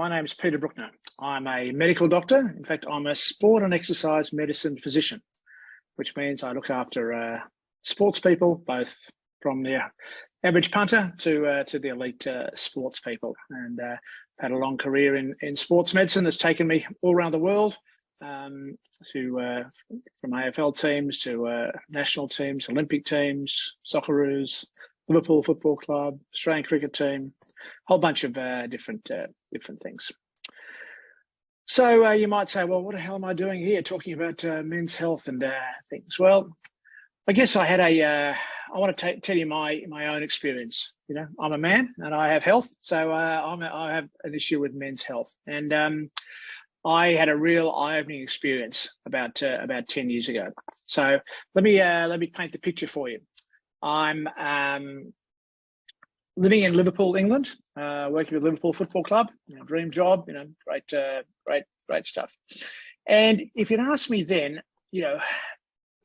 My name is Peter Brukner. I'm a medical doctor. In fact, I'm a sport and exercise medicine physician, which means I look after sports people, both from the average punter to the elite sports people. And had a long career in sports medicine that's taken me all around the world, from AFL teams to national teams, Olympic teams, Socceroos, Liverpool Football Club, Australian cricket team, whole bunch of different things. So you might say, well, what the hell am I doing here talking about men's health and things? Well, I guess I had I want to tell you my own experience. You know, I'm a man and I have health, so I have an issue with men's health, and I had a real eye-opening experience about 10 years ago. So let me paint the picture for you. I'm living in Liverpool, England, working with Liverpool Football Club. Dream job, great stuff. And if you'd asked me then,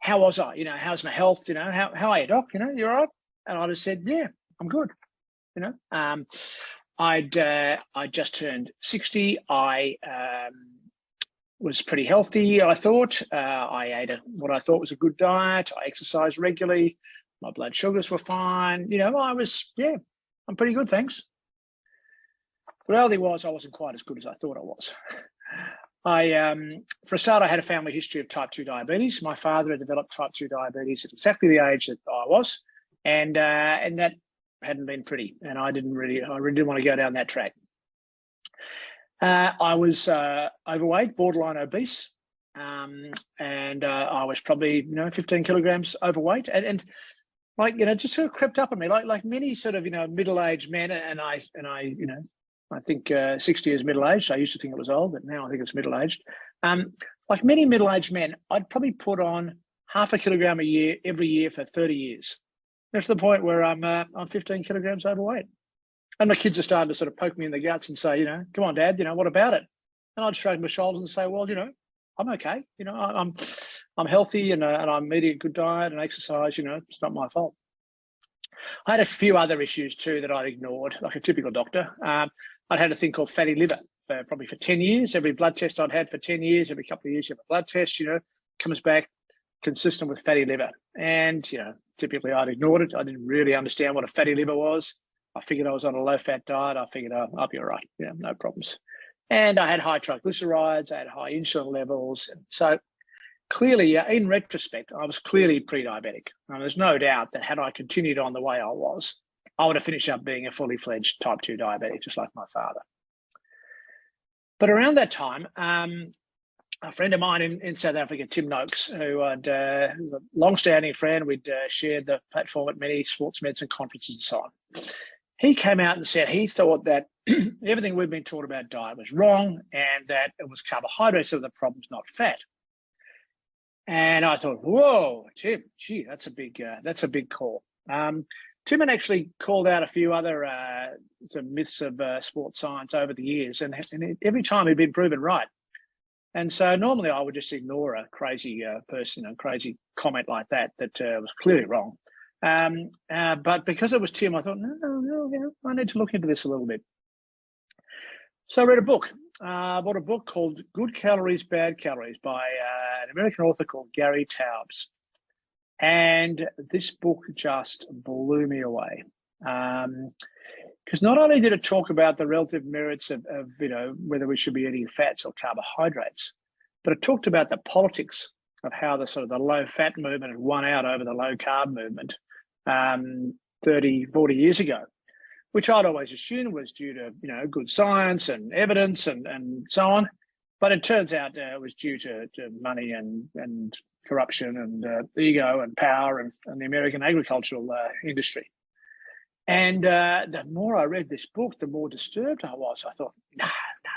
how was I? How's my health? How are you, doc? You're all right? And I'd have said, yeah, I'm good. I'd just turned 60. I was pretty healthy, I thought. I ate what I thought was a good diet. I exercised regularly. My blood sugars were fine. I'm pretty good, thanks. The reality was I wasn't quite as good as I thought I was. For a start, I had a family history of type 2 diabetes. My father had developed type 2 diabetes at exactly the age that I was, and that hadn't been pretty. And I really didn't want to go down that track. I was overweight, borderline obese, and I was probably 15 kilograms overweight, and just sort of crept up on me, like many sort of middle-aged men, and I think 60 is middle-aged. I used to think it was old, but now I think it's middle-aged. Like many middle-aged men, I'd probably put on half a kilogram a year every year for 30 years. That's the point where I'm 15 kilograms overweight. And my kids are starting to sort of poke me in the guts and say, come on, Dad, what about it? And I'd shrug my shoulders and say, well, I'm okay. I'm healthy and I'm eating a good diet and exercise. It's not my fault. I had a few other issues too that I'd ignored, like a typical doctor. I'd had a thing called fatty liver probably for 10 years. Every blood test I'd had for 10 years, every couple of years, you have a blood test, comes back consistent with fatty liver. And, typically I'd ignored it. I didn't really understand what a fatty liver was. I figured I was on a low-fat diet. I figured I'll be all right. No problems. And I had high triglycerides. I had high insulin levels. And so clearly, in retrospect, I was clearly pre-diabetic. There's no doubt that had I continued on the way I was, I would have finished up being a fully fledged type 2 diabetic, just like my father. But around that time, a friend of mine in South Africa, Tim Noakes, who was a long-standing friend, we'd shared the platform at many sports medicine conferences and so on. He came out and said he thought that everything we'd been taught about diet was wrong and that it was carbohydrates that were the problems, not fat. And I thought, whoa, Tim, gee, that's a big call. Tim had actually called out a few other myths of sports science over the years, and every time he'd been proven right. And so normally I would just ignore a crazy person, a crazy comment like that was clearly wrong. But because it was Tim, I thought, no, I need to look into this a little bit. So I read a book. I bought a book called Good Calories, Bad Calories by an American author called Gary Taubes. And this book just blew me away. Because not only did it talk about the relative merits of whether we should be eating fats or carbohydrates, but it talked about the politics of how the low fat movement had won out over the low carb movement 30, 40 years ago, which I'd always assumed was due to, good science and evidence and so on. But it turns out it was due to money and corruption and ego and power and the American agricultural industry. And the more I read this book, the more disturbed I was. I thought, no,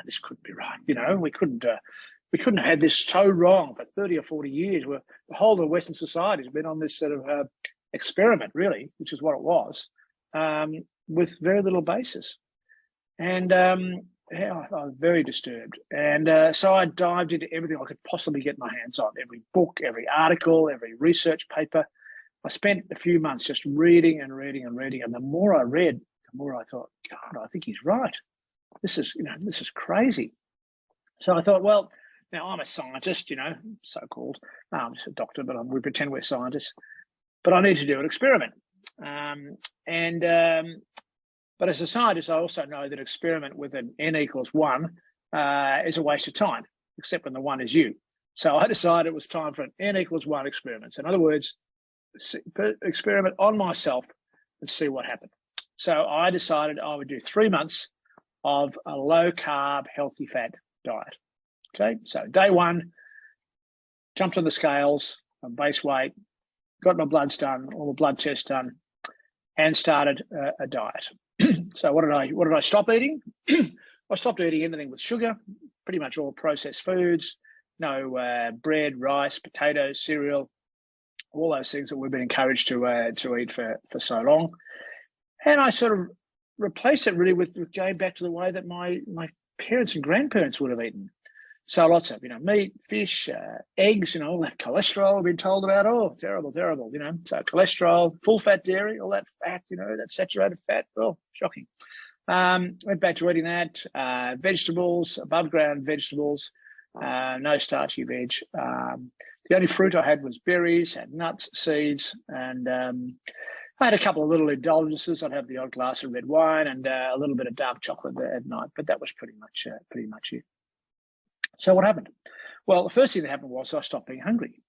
this couldn't be right. We couldn't have had this so wrong for 30 or 40 years, where the whole of Western society has been on this sort of experiment, really, which is what it was, with very little basis. And I was very disturbed. And so I dived into everything I could possibly get my hands on, every book, every article, every research paper. I spent a few months just reading and reading and reading. And the more I read, the more I thought, God, I think he's right. this is crazy. So I thought, well, now I'm a scientist, so-called. I'm just a doctor, but we pretend we're scientists. But I need to do an experiment. But as a scientist, I also know that experiment with an n=1 is a waste of time, except when the one is you. So I decided it was time for an n=1 experiment. So in other words, experiment on myself and see what happened. So I decided I would do 3 months of a low-carb, healthy fat diet. Okay, so day one, jumped on the scales, on base weight, got my bloods done, all the blood tests done, and started a diet. So what did I stop eating? I stopped eating anything with sugar, pretty much all processed foods, no bread, rice, potatoes, cereal, all those things that we've been encouraged to eat for so long. And I sort of replaced it really with going back to the way that my parents and grandparents would have eaten. So lots of, meat, fish, eggs, all that cholesterol I've been told about. Oh, terrible. So cholesterol, full fat dairy, all that fat, that saturated fat. Oh, shocking. Went back to eating that. Vegetables, above ground vegetables, no starchy veg. The only fruit I had was berries, had nuts, seeds, and I had a couple of little indulgences. I'd have the odd glass of red wine and a little bit of dark chocolate at night, but that was pretty much it. So what happened? Well, the first thing that happened was I stopped being hungry.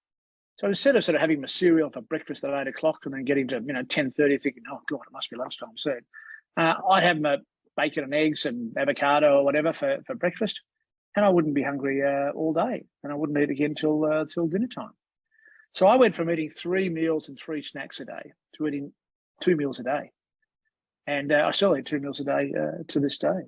So instead of sort of having my cereal for breakfast at 8 o'clock and then getting to 10:30, thinking, oh God, it must be lunchtime soon, I'd have my bacon and eggs and avocado or whatever for breakfast, and I wouldn't be hungry all day, and I wouldn't eat again till dinner time. So I went from eating 3 meals and 3 snacks a day to eating 2 meals a day, and I still eat 2 meals a day to this day.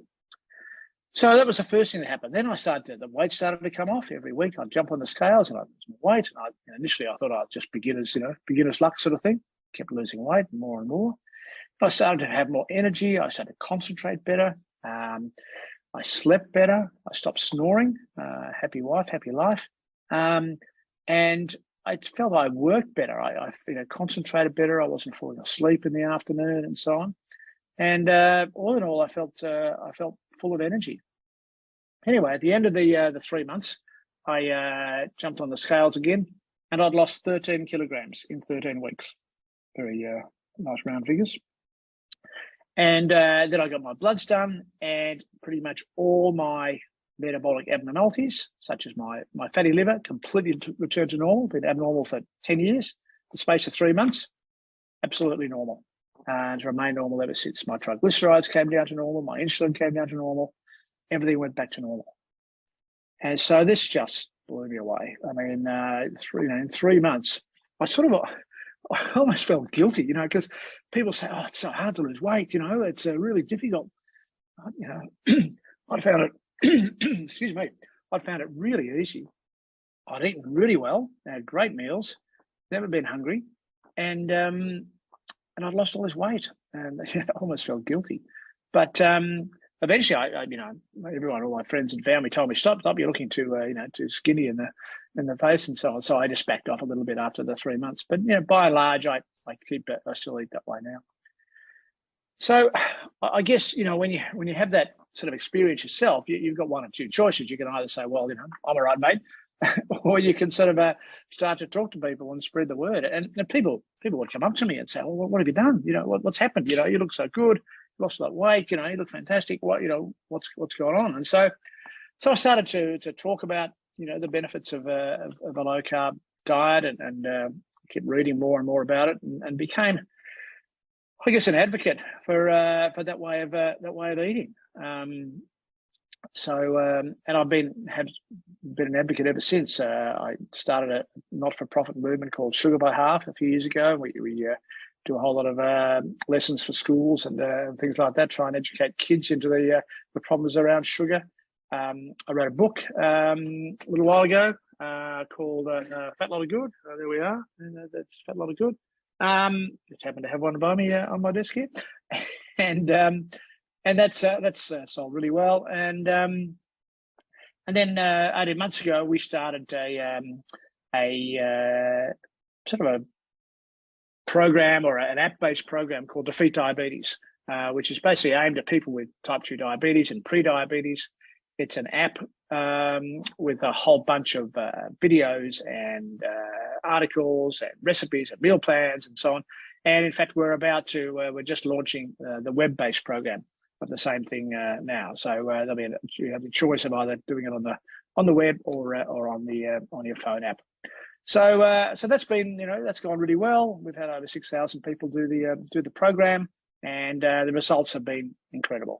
So that was the first thing that happened. Then the weight started to come off. Every week I'd jump on the scales and I'd lose my weight. And initially I thought I'd just beginner's luck sort of thing. Kept losing weight more and more. But I started to have more energy. I started to concentrate better. I slept better. I stopped snoring. Happy wife, happy life. And I felt I worked better. I concentrated better. I wasn't falling asleep in the afternoon and so on. And all in all, I felt full of energy. Anyway, at the end of the 3 months, I jumped on the scales again, and I'd lost 13 kilograms in 13 weeks. Very nice round figures. And then I got my bloods done, and pretty much all my metabolic abnormalities, such as my fatty liver, completely returned to normal. Been abnormal for 10 years. The space of 3 months, absolutely normal. And remained normal ever since. My triglycerides came down to normal. My insulin came down to normal. Everything went back to normal. And so this just blew me away. I mean, in 3 months, I almost felt guilty, because people say, oh, it's so hard to lose weight, it's really difficult. I found it, excuse me, I found it really easy. I'd eaten really well, had great meals, never been hungry, and I'd lost all this weight, and I almost felt guilty. But eventually, everyone, all my friends and family told me, stop, you're looking too skinny in the face and so on. So I just backed off a little bit after the 3 months. But by and large, I still eat that way now. So I guess when you have that sort of experience yourself, you've got one or two choices. You can either say, well, I'm all right, mate. Or you can sort of start to talk to people and spread the word. And people would come up to me and say, well, what have you done? What's happened? You look so good, you lost a lot of weight, you look fantastic. What's going on? And so I started to talk about, the benefits of a low carb diet and kept reading more and more about it and became, I guess, an advocate for that way of eating. And I've been an advocate ever since. I started a not-for-profit movement called Sugar by Half a few years ago. We do a whole lot of lessons for schools and things like that, try and educate kids into the problems around sugar. I wrote a book a little while ago called Fat Lot of Good. There we are. That's Fat Lot of Good. Just happen to have one by me on my desk here, and that's sold really well. And then 18 months ago, we started a sort of a program or an app-based program called Defeat Diabetes. which is basically aimed at people with type 2 diabetes and pre-diabetes. It's an app with a whole bunch of videos and articles and recipes and meal plans and so on. And in fact, we're just launching the web-based program of the same thing now. So you have the choice of either doing it on the web or on your phone app. So that's been, that's gone really well. We've had over 6,000 people do the program, and the results have been incredible.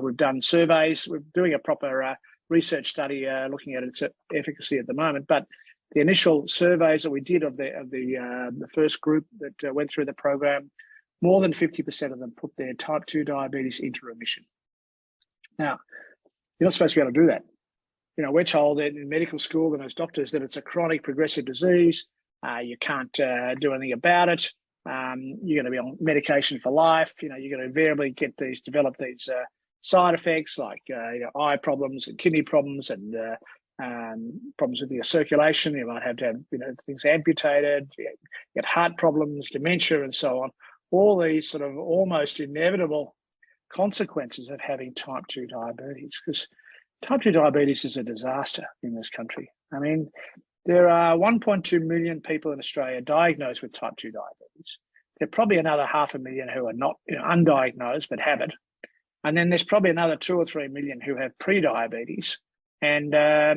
We've done surveys. We're doing a proper research study looking at its efficacy at the moment, but the initial surveys that we did of the first group that went through the program, more than 50% of them put their type 2 diabetes into remission. Now, you're not supposed to be able to do that. We're told in medical school and as doctors that it's a chronic progressive disease. You can't do anything about it. You're going to be on medication for life. You're going to invariably develop these side effects like eye problems and kidney problems and problems with your circulation. You might have to have things amputated. You have heart problems, dementia, and so on. All these sort of almost inevitable consequences of having type 2 diabetes, because type 2 diabetes is a disaster in this country. I mean, there are 1.2 million people in Australia diagnosed with type 2 diabetes. There are probably another 500,000 who are not undiagnosed but have it. And then there's probably another 2 or 3 million who have pre-diabetes and are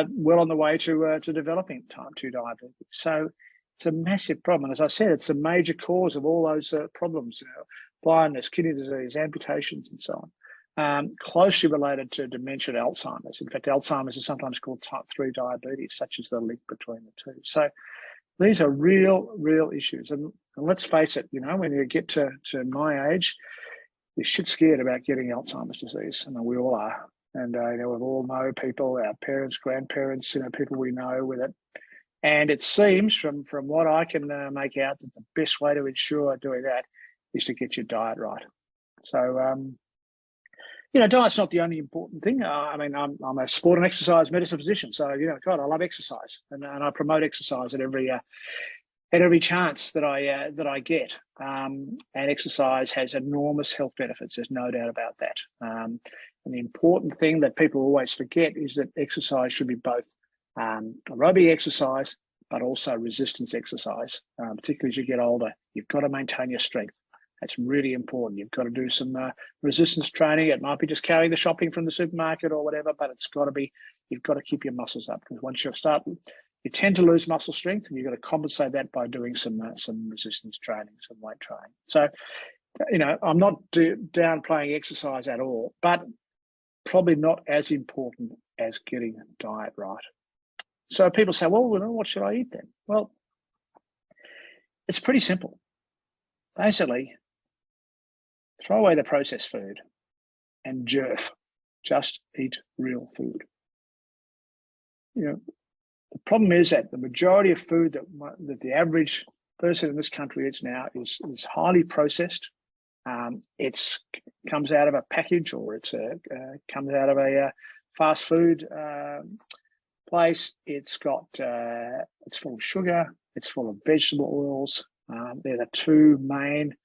well on the way to developing type 2 diabetes. So it's a massive problem. And as I said, it's a major cause of all those problems, blindness, kidney disease, amputations, and so on. Closely related to dementia and Alzheimer's. In fact, Alzheimer's is sometimes called type 3 diabetes, such as the link between the two. So these are real issues. And let's face it, when you get to my age, you're shit scared about getting Alzheimer's disease. I mean, we all are. And, we all know people, our parents, grandparents, people we know with it. And it seems from what I can make out that the best way to ensure doing that is to get your diet right. So, diet's not the only important thing. I'm a sport and exercise medicine physician. So, God, I love exercise and I promote exercise at every chance that I get. And exercise has enormous health benefits. There's no doubt about that. And the important thing that people always forget is that exercise should be both aerobic exercise, but also resistance exercise. Particularly as you get older, you've got to maintain your strength. That's really important. You've got to do some resistance training. It might be just carrying the shopping from the supermarket or whatever, but you've got to keep your muscles up, because once you start, you tend to lose muscle strength, and you've got to compensate that by doing some resistance training, some weight training. So, I'm not downplaying exercise at all, but probably not as important as getting diet right. So people say, well, what should I eat then? Well, it's pretty simple. Basically, throw away the processed food and just eat real food. The problem is that the majority of food that the average person in this country eats now is highly processed. It comes out of a package, or it comes out of a fast food place. It's full of sugar. It's full of vegetable oils. They're the two main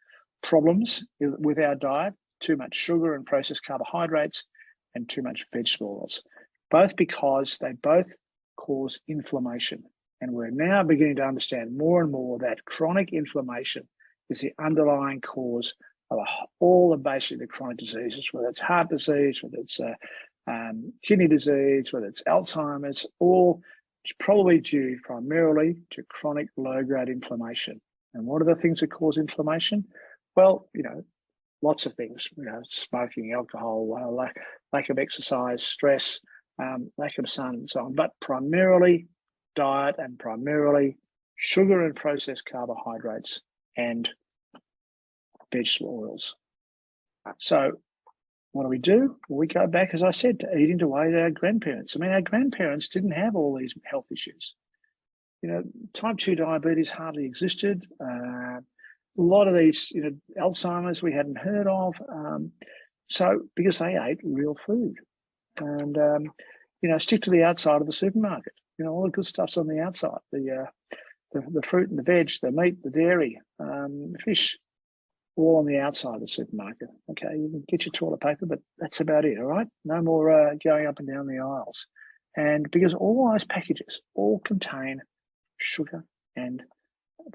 problems with our diet: too much sugar and processed carbohydrates, and too much vegetable oils. Both because they both cause inflammation. And we're now beginning to understand more and more that chronic inflammation is the underlying cause of all basically the chronic diseases, whether it's heart disease, whether it's kidney disease, whether it's Alzheimer's, all it's probably due primarily to chronic low-grade inflammation. And what are the things that cause inflammation? Well, lots of things, smoking, alcohol, lack of exercise, stress, lack of sun, and so on, but primarily diet and primarily sugar and processed carbohydrates and vegetable oils. So what do? Well, we go back, as I said, to eating the way our grandparents. I mean, our grandparents didn't have all these health issues. Type 2 diabetes hardly existed. A lot of these, Alzheimer's we hadn't heard of. So because they ate real food, and stick to the outside of the supermarket. All the good stuff's on the outside: the fruit and the veg, the meat, the dairy, the fish. all on the outside of the supermarket. Okay, you can get your toilet paper, but that's about it, all right? No more going up and down the aisles. And because all those packages all contain sugar and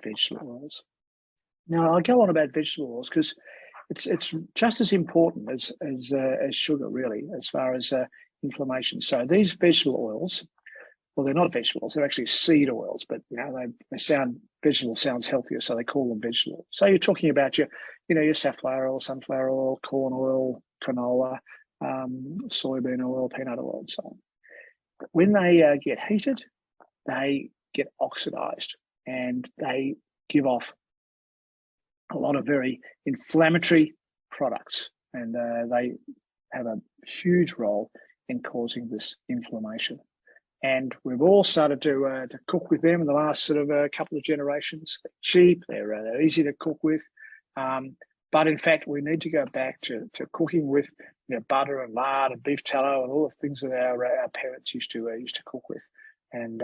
vegetable oils. Now, I'll go on about vegetable oils because it's just as important as sugar, really, as far as inflammation. So these vegetable oils, well, they're not vegetable oils; they're actually seed oils. But they sound vegetable sounds healthier, so they call them vegetable. So you're talking about your safflower oil, sunflower oil, corn oil, canola, soybean oil, peanut oil, and so on. But when they get heated, they get oxidized and they give off a lot of very inflammatory products, and they have a huge role in causing this inflammation. And we've all started to cook with them in the last sort of couple of generations. They're cheap, they're easy to cook with, but in fact we need to go back to cooking with butter and lard and beef tallow and all the things that our parents used to cook with, and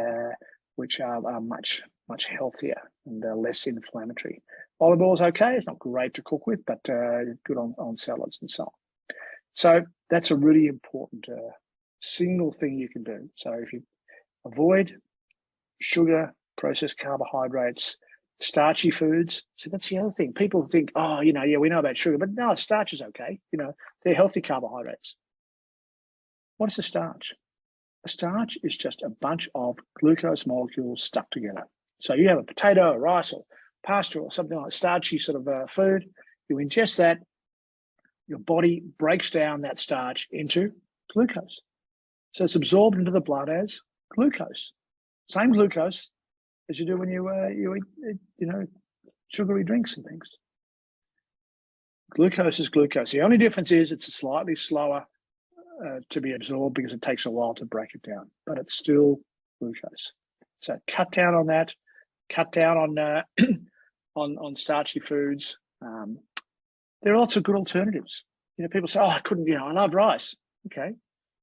which are much healthier and less inflammatory. Olive oil is okay; it's not great to cook with, but good on salads and so on. So that's a really important single thing you can do. So if you avoid sugar, processed carbohydrates, starchy foods. So that's the other thing. People think, oh, we know about sugar, but no, starch is okay. They're healthy carbohydrates. What is a starch? A starch is just a bunch of glucose molecules stuck together. So you have a potato or rice or pasta or something like starchy sort of food. You ingest that, your body breaks down that starch into glucose. So it's absorbed into the blood as glucose. Same glucose as you do when you eat, sugary drinks and things. Glucose is glucose. The only difference is it's slightly slower to be absorbed because it takes a while to break it down, but it's still glucose. So cut down on that. Cut down on on starchy foods. There are lots of good alternatives. People say, "Oh, I couldn't." I love rice. Okay,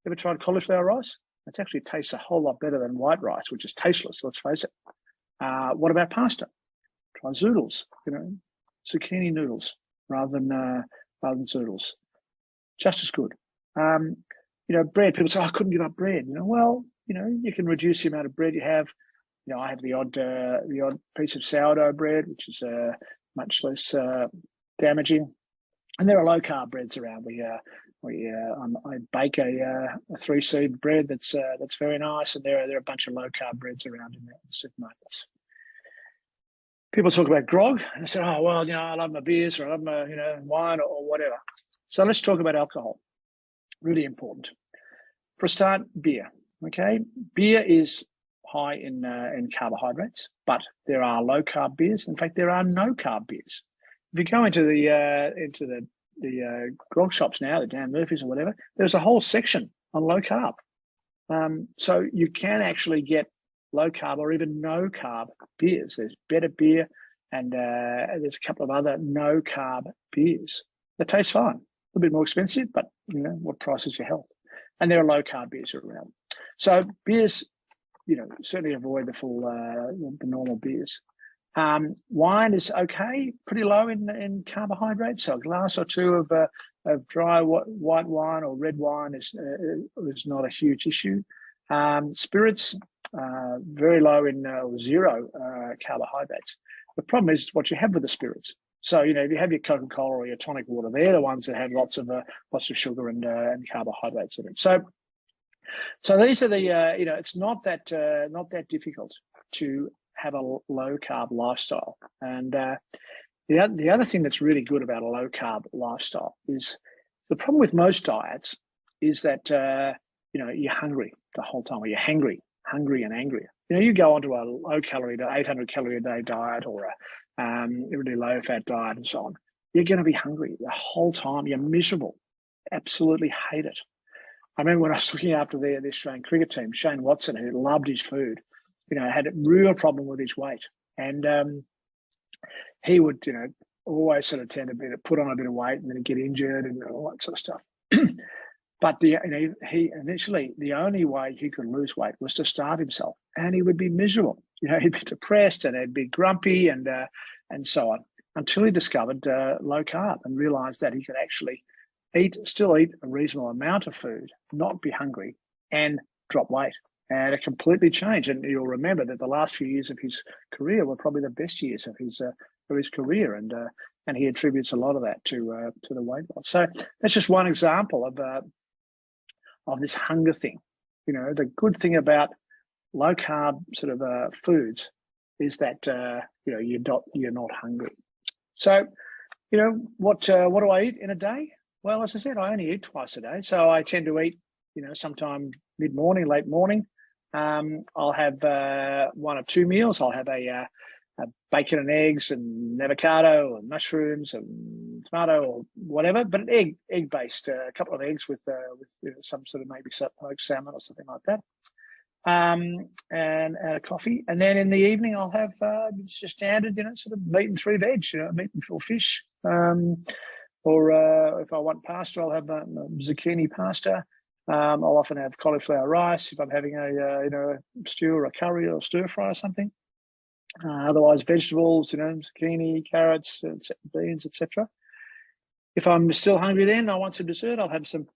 ever tried cauliflower rice? It actually tastes a whole lot better than white rice, which is tasteless. Let's face it. What about pasta? Try zoodles. Zucchini noodles rather than zoodles. Just as good. Bread. People say, "Oh, I couldn't give up bread." Well, you can reduce the amount of bread you have. I have the odd piece of sourdough bread, which is much less damaging, and there are low carb breads around. I bake a 3-seed bread that's very nice, and there are a bunch of low carb breads around in the supermarkets. People talk about grog and say, "Oh, well, I love my beers or I love my wine or whatever." So let's talk about alcohol. Really important. For a start, beer. Okay, beer is high in carbohydrates, but there are low carb beers. In fact, there are no carb beers. If you go into the grog shops now, the Dan Murphy's or whatever, there's a whole section on low carb. So you can actually get low carb or even no carb beers. There's better beer, and there's a couple of other no carb beers that taste fine. A little bit more expensive, but what price is your health? And there are low carb beers around. So beers, certainly avoid the normal beers. Wine is okay, pretty low in carbohydrates. So a glass or two of dry white wine or red wine is not a huge issue. Spirits, very low in zero carbohydrates. The problem is what you have with the spirits. So if you have your Coca-Cola or your tonic water, they're the ones that have lots of sugar and carbohydrates in it. So these are the it's not that difficult to have a low carb lifestyle. And the other thing that's really good about a low carb lifestyle is the problem with most diets is that you're hungry the whole time, or you're hungry and angry. You go onto a low calorie to 800 calorie a day diet or a really low fat diet and so on. You're going to be hungry the whole time. You're miserable. Absolutely hate it. I remember when I was looking after the Australian cricket team, Shane Watson, who loved his food, had a real problem with his weight. And he would, always sort of tend to put on a bit of weight and then get injured and all that sort of stuff. But he initially, the only way he could lose weight was to starve himself, and he would be miserable. He'd be depressed and he'd be grumpy and so on. until he discovered low carb and realized that he could actually still eat a reasonable amount of food, not be hungry, and drop weight. And it completely changed. And you'll remember that the last few years of his career were probably the best years of his career, and he attributes a lot of that to the weight loss. So that's just one example of this hunger thing. You know, the good thing about low carb sort of foods is that you know, you're not hungry. So, you know, what do I eat in a day? Well, as I said, I only eat twice a day, so I tend to eat, you know, sometime mid-morning, late morning. I'll have 1 or 2 meals. I'll have a bacon and eggs and avocado and mushrooms and tomato or whatever, but an egg-based, a couple of eggs with you know, some sort of maybe smoked salmon or something like that, and a coffee. And then in the evening, I'll have just standard, you know, sort of meat and 3 veg, you know, meat and 4 fish. Or if I want pasta, I'll have zucchini pasta. I'll often have cauliflower rice if I'm having a you know, a stew or a curry or stir fry or something. Otherwise, vegetables, you know, zucchini, carrots, beans, etc. If I'm still hungry, then I want some dessert. I'll have some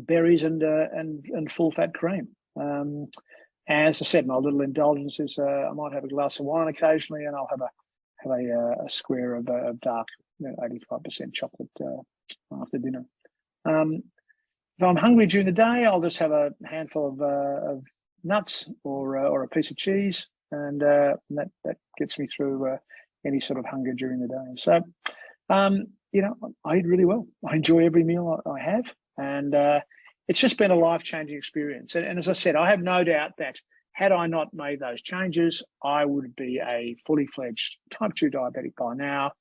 berries and full fat cream. As I said, my little indulgence is I might have a glass of wine occasionally, and I'll have a square of dark, you know, 85% chocolate after dinner. If I'm hungry during the day, I'll just have a handful of nuts or a piece of cheese, and that gets me through any sort of hunger during the day. So, you know, I eat really well. I enjoy every meal I have, and it's just been a life-changing experience. And as I said, I have no doubt that had I not made those changes, I would be a fully fledged type 2 diabetic by now,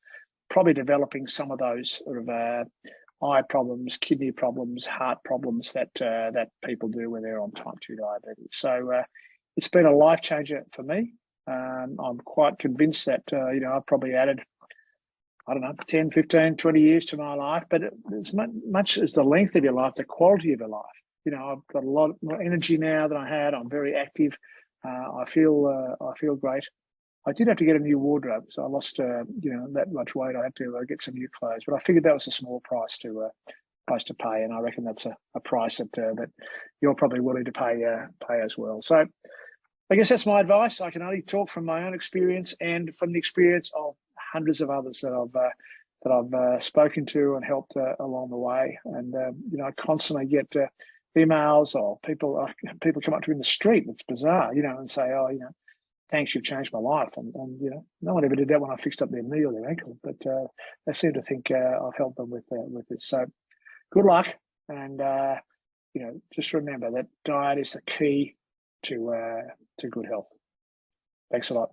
probably developing some of those sort of eye problems, kidney problems, heart problems that people do when they're on type 2 diabetes. So it's been a life changer for me. I'm quite convinced that, you know, I've probably added, I don't know, 10, 15, 20 years to my life, but as much as the length of your life, the quality of your life. You know, I've got a lot more energy now than I had. I'm very active. I feel great. I did have to get a new wardrobe, so I lost, you know, that much weight. I had to get some new clothes, but I figured that was a small price to pay, and I reckon that's a price that you're probably willing to pay as well. So, I guess that's my advice. I can only talk from my own experience and from the experience of hundreds of others that I've spoken to and helped along the way. And you know, I constantly get emails or people come up to me in the street. It's bizarre, you know, and say, "Oh, you know, thanks, you've changed my life." And you know, no one ever did that when I fixed up their knee or their ankle, but they seem to think I've helped them with this. So, good luck, and you know, just remember that diet is the key to good health. Thanks a lot.